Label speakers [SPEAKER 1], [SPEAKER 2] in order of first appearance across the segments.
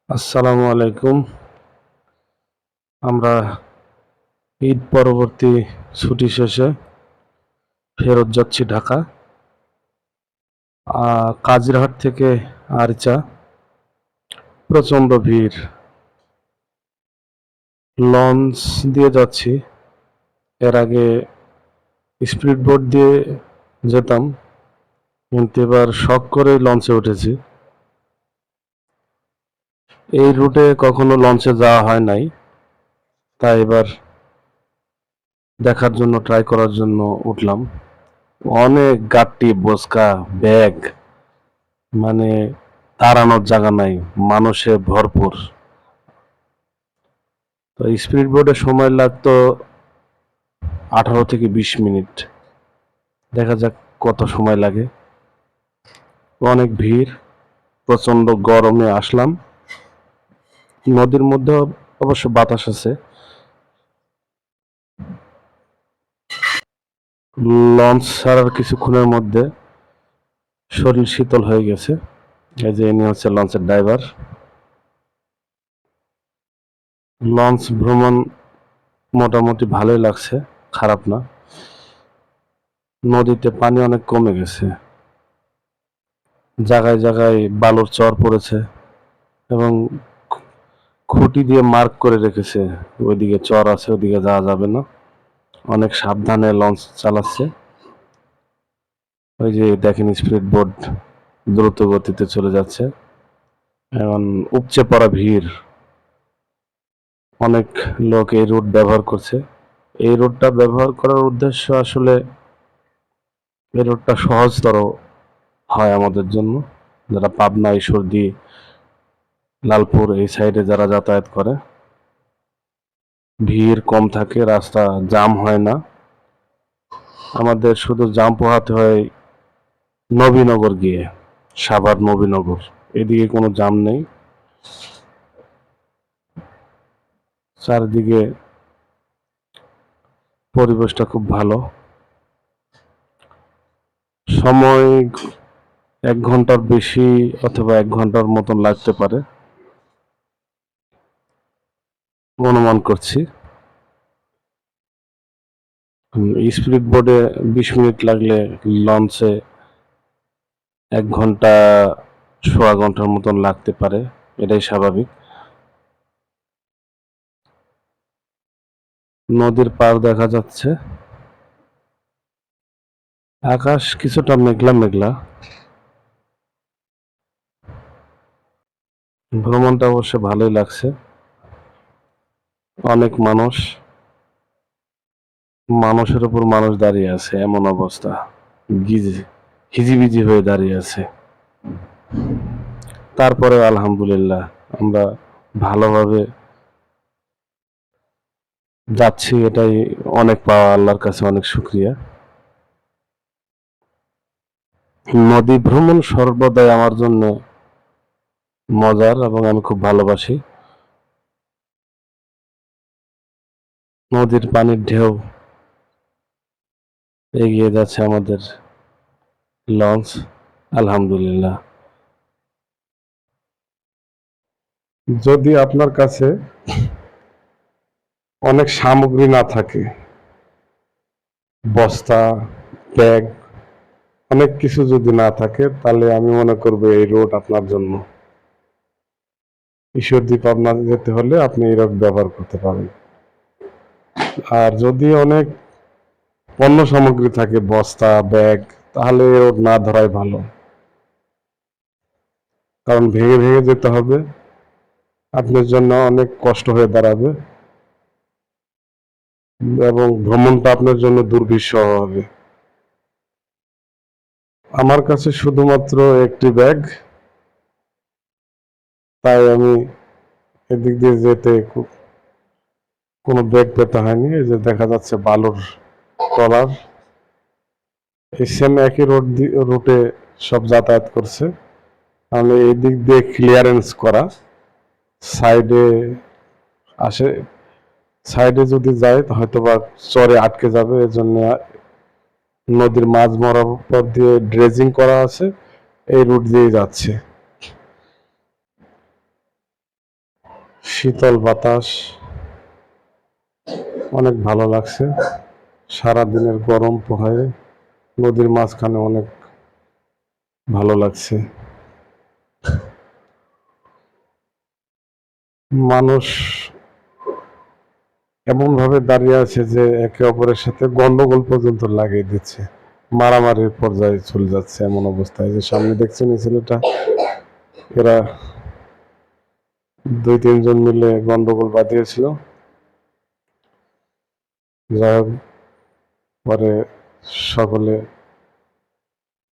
[SPEAKER 1] আসসালামু আলাইকুম। আমরা ঈদ পরবর্তী ছুটি শেষে ফেরত যাচ্ছি ঢাকা। কাজিরহাট থেকে আরিচা প্রচণ্ড ভিড়। লঞ্চ দিয়ে যাচ্ছি। এর আগে স্পিড বোট দিয়ে যেতাম, কিন্তু এবার শখ করে লঞ্চে উঠেছি। এই রুটে কখনো লঞ্চে যাওয়া হয় নাই, তাই এবার দেখার জন্য, ট্রাই করার জন্য উঠলাম। অনেক গাট্টি বস্কা ব্যাগ, মানে দাঁড়ানোর জায়গা নাই, মানুষে ভরপুর। তো স্পিড বোটে সময় লাগতো 18 থেকে 20 মিনিট। দেখা যাক কত সময় লাগে। অনেক ভিড়, প্রচন্ড গরমে আসলাম। নদীর মধ্যে অবশ্য বাতাস আছে। লঞ্চ ছাড়ার কিছুক্ষণের মধ্যে শরীর শীতল হয়ে গেছে। এই যে ইনি হচ্ছে লঞ্চের ড্রাইভার। লঞ্চ ভ্রমণ মোটামুটি ভালোই লাগছে, খারাপ না। নদীতে পানি অনেক কমে গেছে, জায়গায় জায়গায় বালুর চর পড়েছে এবং খুঁটি দিয়ে মার্ক করে রেখেছে ওইদিকে চর আছে, ওইদিকে যাওয়া যাবে না। অনেক সাবধানে লঞ্চ চালাচ্ছে। ওই যে দেখেন স্পিড বোট দ্রুত গতিতে চলে যাচ্ছে। এখন উপচে পড়া ভিড়, অনেক লোক এই রুট ব্যবহার করছে। এই রুটটা ব্যবহার করার উদ্দেশ্য আসলে এই রুটটা সহজতর হয় আমাদের জন্য, যারা পাবনা, ঈশ্বরদী, লালপুর এই সাইডে যারা যাতায়াত করে। ভিড় কম থাকে, রাস্তা জাম হয় না। আমাদের শুধু জাম পোহাতে হয় নবীনগর গিয়ে, সাভার নবীনগর, এদিকে কোনো জাম নেই। চারিদিকে পরিবেশটা খুব ভালো। সময় 1 ঘন্টার বেশি অথবা 1 ঘন্টার মতন লাগতে পারে অনুমান করছি। স্পিড বোটে 20 মিনিট লাগলে লঞ্চে 1 ঘন্টা, সোয়া ঘন্টার মতন লাগতে পারে, এটাই স্বাভাবিক। নদীর পাড় দেখা যাচ্ছে, আকাশ কিছুটা মেঘলা মেঘলা। ভ্রমণটা অবশ্য ভালোই লাগছে। অনেক মানুষ, মানুষের উপর মানুষ দাঁড়িয়ে আছে, এমন অবস্থা, হিজিবিজি হয়ে দাঁড়িয়ে আছে। তারপরে আলহামদুলিল্লাহ আমরা ভালোভাবে যাচ্ছি, এটাই অনেক পাওয়া, আল্লাহর কাছে অনেক শুকরিয়া। নদী ভ্রমণ সর্বদাই আমার জন্য মজার এবং আমি খুব ভালোবাসি। নদীর পানির ঢেউ, এগিয়ে যাচ্ছে আমাদের লঞ্চ, আলহামদুলিল্লাহ। যদি আপনার কাছে অনেক সামগ্রী না থাকে, বস্তা, ব্যাগ, অনেক কিছু যদি না থাকে, তাহলে আমি মনে করবো এই রোড আপনার জন্য। ঈশ্বরদী পাবনা যেতে হলে আপনি এই রোড ব্যবহার করতে পারেন। আর যদি অনেক পণ্য সামগ্রী থাকে, বস্তা, ব্যাগ, তাহলে এই রোড না ধরাই ভালো, কারণ ভেঙে ভেঙে যেতে হবে, আপনার জন্য অনেক কষ্ট হয়ে দাঁড়াবে এবং ভ্রমণটা আপনার জন্য দুর্বিষহ হবে। আমার কাছে শুধুমাত্র একটি ব্যাগ, তাই আমি এদিক দিয়ে যেতে কোনো ব্যাগ পেতে হয়নি। এই যে দেখা যাচ্ছে বালুর ট্রলার, এই সেম একই রুটে সব যাতায়াত করছে। তাহলে এই দিক দিয়ে ক্লিয়ারেন্স করা, সাইডে আসে, সাইডে যদি যায় হয়তো বা চরে আটকে যাবে, এজন্য নদীর মাঝ বরাবর দিয়ে ড্রেজিং করা আছে, এই রুট দিয়ে যাচ্ছে। শীতল বাতাস, অনেক ভালো লাগছে। সারাদিনের গরম পোহায় নদীর মাঝখানে অনেক ভালো লাগছে। মানুষ এমন ভাবে দাঁড়িয়ে আছে যে একে অপরের সাথে গন্ডগোল পর্যন্ত লাগিয়ে দিচ্ছে, মারামারির পর্যায়ে চলে যাচ্ছে। এমন অবস্থায় যে সামনে দেখছেন এই ছেলেটা, এরা 2-3 জন মিলে গন্ডগোল বাঁধিয়েছিল। যাই হোক, পরে সকলে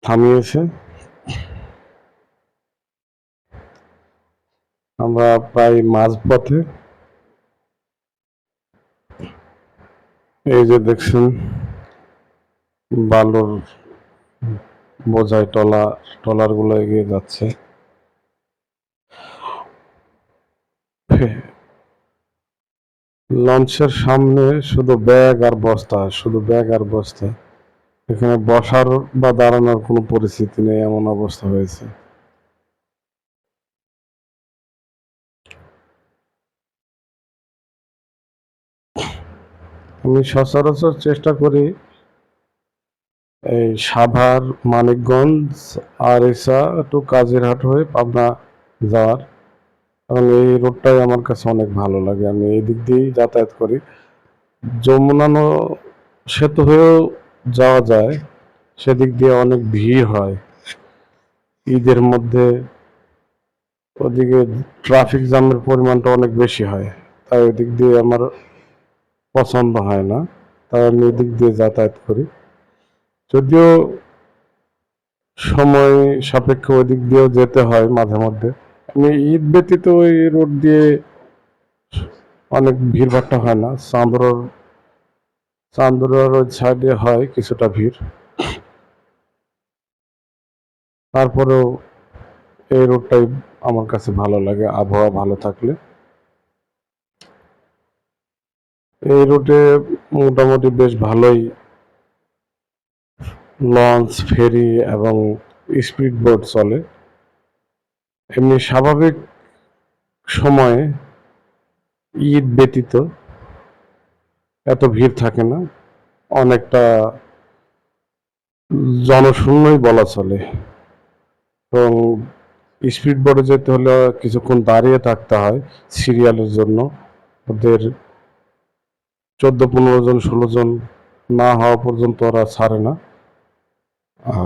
[SPEAKER 1] থামিয়েছে। আমরা প্রায় মাঝপথে। এই যে দেখছেন বালুর বোঝাই ট্রলার গুলো এগিয়ে যাচ্ছে। লঞ্চের সামনে শুধু ব্যাগ আর বস্তা, শুধু ব্যাগ আর বস্তা। এখানে বসার বা দাঁড়ানোর কোনো পরিস্থিতি নেই, এমন অবস্থা হয়েছে। আমি সচরাচর চেষ্টা করি এই সাভার, মানিকগঞ্জ, আরিচা টু কাজিরহাট হয়ে পাবনা যাওয়ার, এবং এই রোডটাই আমার কাছে অনেক ভালো লাগে। আমি এই দিক দিয়েই যাতায়াত করি। যমুনা সেতু হয়েও যাওয়া যায়, সেদিক দিয়ে অনেক ভিড় হয় ঈদের মধ্যে। ওদিকে ট্রাফিক জ্যামের পরিমাণটা অনেক বেশি হয়, তাই ওই দিক দিয়ে আমার পছন্দ হয় না, তাই আমি এদিক দিয়ে যাতায়াত করি। যদিও সময় সাপেক্ষে ওই দিক দিয়েও যেতে হয় মাঝে মধ্যে। আমি ঈদ ব্যতীত ওই রোড দিয়ে অনেক ভিড়ভাট্টা হয় না। চান্দুরার ওই সাইডে হয় কিছুটা ভিড়, তারপরেও এই রোডটাই আমার কাছে ভালো লাগে আবহাওয়া ভালো থাকলে। এই রুটে মোটামুটি বেশ ভালোই লঞ্চ, ফেরি এবং স্পিড বোট চলে। এমনি স্বাভাবিক সময়ে ঈদ ব্যতীত এত ভিড় থাকে না, অনেকটা জনশূন্যই বলা চলে। এবং স্পিড বোটে যেতে হলে কিছুক্ষণ দাঁড়িয়ে থাকতে হয় সিরিয়ালের জন্য। ওদের 14-15 জন 16 জন না হওয়া পর্যন্ত ওরা ছাড়ে না।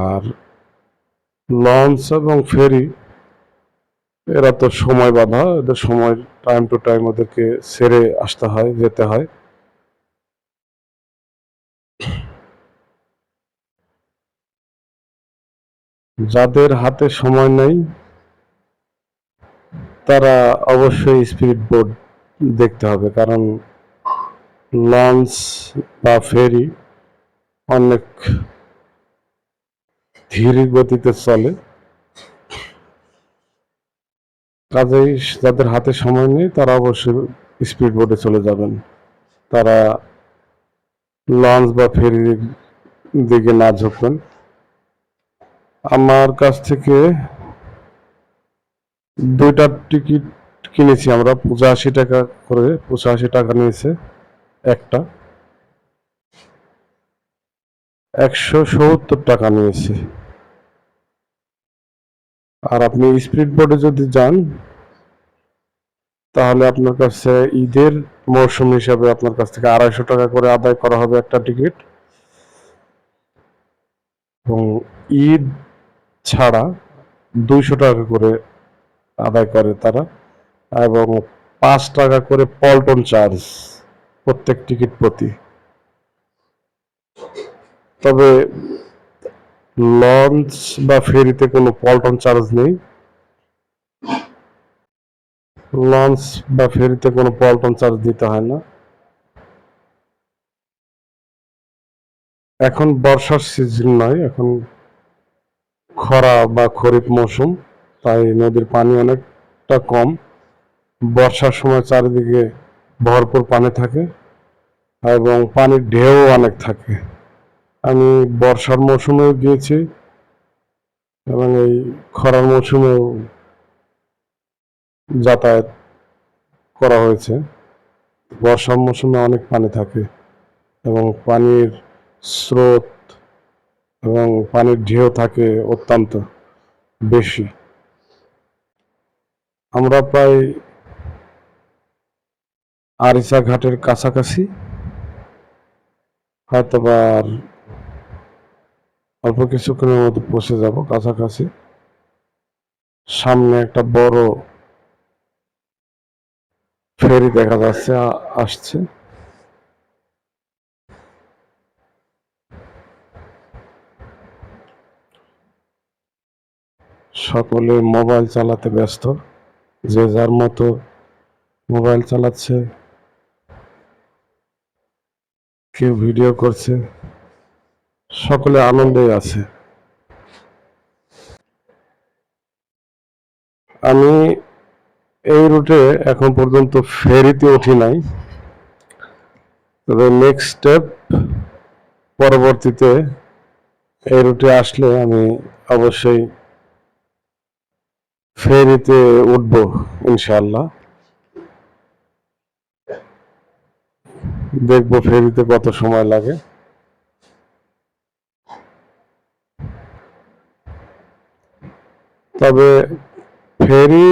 [SPEAKER 1] আর লঞ্চ এবং ফেরি এরা তো সময় বাঁধা, এদের সময় টাইম টু টাইম ওদেরকে ছেড়ে আসতে হয়, যেতে হয়। যাদের হাতে সময় নেই তারা অবশ্যই স্পিড বোট দেখতে হবে, কারণ লঞ্চ বা ফেরি অনেক ধীর গতিতে চলে। কাজেই যাদের হাতে সময় নেই তারা অবশ্যই স্পিড বোটে চলে যাবেন, তারা লঞ্চ বা ফেরির দিকে না ঝুঁকবেন। আমার কাছ থেকে 2টা টিকিট কিনেছি আমরা, 85 টাকা করে, 85 টাকা নিয়েছে একটা, 170 টাকা নিয়েছে। আর আপনি স্পিড বোটে যদি যান তাহলে আপনার কাছে ঈদের মরশুম হিসাবে আপনার কাছ থেকে 250 টাকা করে আদায় করা হবে একটা টিকিট, এবং ঈদ ছাড়া 200 টাকা করে আদায় করে তারা, এবং 5 টাকা করে পল্টন চার্জ প্রত্যেক টিকিট প্রতি। তবে লঞ্চ বা ফেরিতে কোনো পল্টন চার্জ নেই, লঞ্চ বা ফেরিতে কোনো পল্টন চার্জ দিতে হয় না। এখন বর্ষার সিজন নয়, এখন খরা বা খরিফ মৌসুম, তাই নদীর পানি অনেকটা কম। বর্ষার সময় চারিদিকে ভরপুর পানি থাকে এবং পানির ঢেউ অনেক থাকে। আমি বর্ষার মৌসুমেও গিয়েছি এবং এই খরার মৌসুমেও যাতায়াত করা হয়েছে। বর্ষার মৌসুমে অনেক পানি থাকে এবং পানির স্রোত এবং পানির ঢেউ থাকে অত্যন্ত বেশি। আমরা প্রায় আরিচা ঘাটের কাছাকাছি, হয়তোবা আর অল্প কিছুক্ষণের মধ্যে পৌঁছে যাব কাছাকাছি। সামনে একটা বড় ফেরি দেখা যাচ্ছে আসছে। সকলে মোবাইল চালাতে ব্যস্ত, যে যার মতো মোবাইল চালাচ্ছে, কেউ ভিডিও করছে, সকলে আনন্দে আছে। আমি এই রুটে এখন পর্যন্ত ফেরিতে উঠি নাই, তবে নেক্সট স্টেপ পরবর্তীতে এই রুটে আসলে আমি অবশ্যই ফেরিতে উঠব ইনশাআল্লাহ। দেখবো ফেরিতে কত সময় লাগে। তবে ফেরি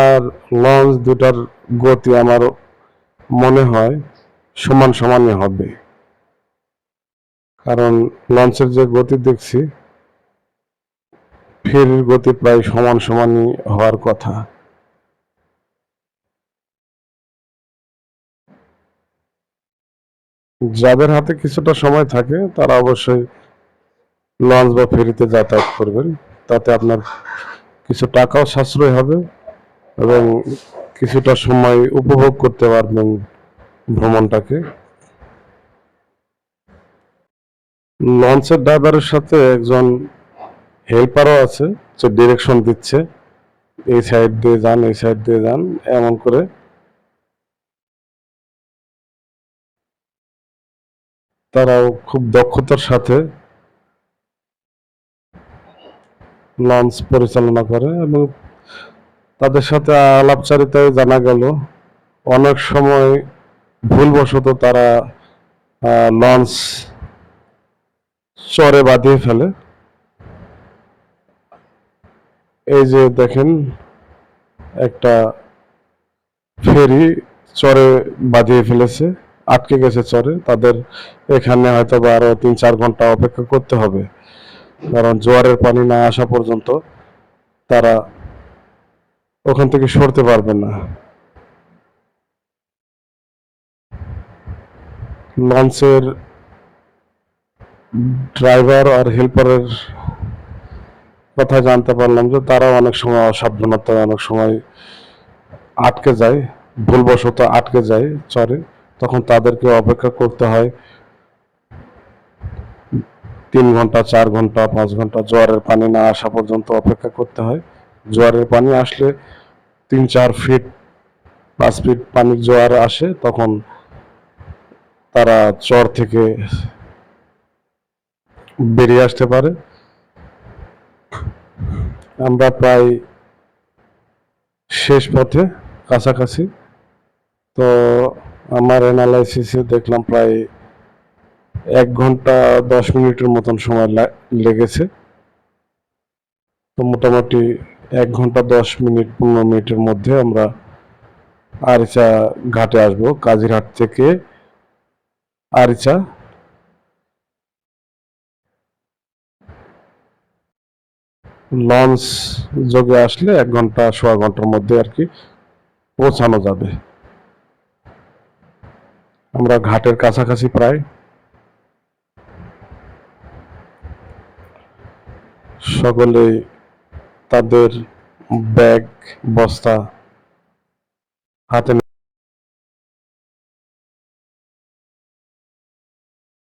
[SPEAKER 1] আর লঞ্চ দুটার গতি আমার মনে হয় সমান সমানই হবে, কারণ লঞ্চের যে গতি দেখছি ফেরির গতি প্রায় সমান সমানই হওয়ার কথা। যাদের হাতে কিছুটা সময় থাকে তারা অবশ্যই লঞ্চ বা ফেরিতে যাতায়াত করবেন, তাতে আপনার কিছু টাকাও সাশ্রয় হবে এবং কিছুটা সময় উপভোগ করতে পারবেন ভ্রমণটাকে। লঞ্চের ড্রাইভারের সাথে একজন হেল্পারও আছে, যে ডিরেকশন দিচ্ছে, এই সাইড দিয়ে যান, এই সাইড দিয়ে যান, এমন করে। তারাও খুব দক্ষতার সাথে লঞ্চ পরিচালনা করে এবং তাদের সাথে আলাপচারিতায় জানা গেল অনেক সময় ভুলবশত তারা লঞ্চ চরে বাঁধিয়ে ফেলে। এই যে দেখেন, একটা ফেরি চরে বাঁধিয়ে ফেলেছে, আটকে গেছে চরে। তাদের এখানে হয়তো বা আরো 3-4 ঘন্টা অপেক্ষা করতে হবে, কারণ জোয়ারের পানি না আসা পর্যন্ত তারা ওখান থেকে সরতে পারবে না। লঞ্চের ড্রাইভার আর হেল্পারের কথা জানতে পারলাম যে তারা অনেক সময় অসাবধানতায় অনেক সময় আটকে যায়, ভুলবশত আটকে যায় চরে। তখন তাদেরকে অপেক্ষা করতে হয় 3 ঘন্টা, 4 ঘন্টা, 5 ঘন্টা, জোয়ারের পানি না আসা পর্যন্ত অপেক্ষা করতে হয়। জোয়ারের পানি আসলে 3-4 ফিট, 5 ফিট পানির জোয়ার আসে, তখন তারা চর থেকে বেরিয়ে আসতে পারে। আমরা প্রায় শেষ পথে কাছাকাছি। তো আমার অ্যানালাইসিসে দেখলাম প্রায় 1 ঘন্টা 10 মিনিটের মতন সময় লেগেছে। তো মোটামুটি 1 ঘন্টা 10 মিনিট 15 মিনিটের মধ্যে আমরা আরিচা ঘাটে আসবো। কাজিরহাট থেকে আরিচা লঞ্চ যোগে আসলে 1 ঘন্টা সোয়া ঘন্টার মধ্যে আর কি পৌঁছানো যাবে। আমরা ঘাটের কাছাকাছি প্রায়। সকলেই তাদের ব্যাগ বস্তা হাতে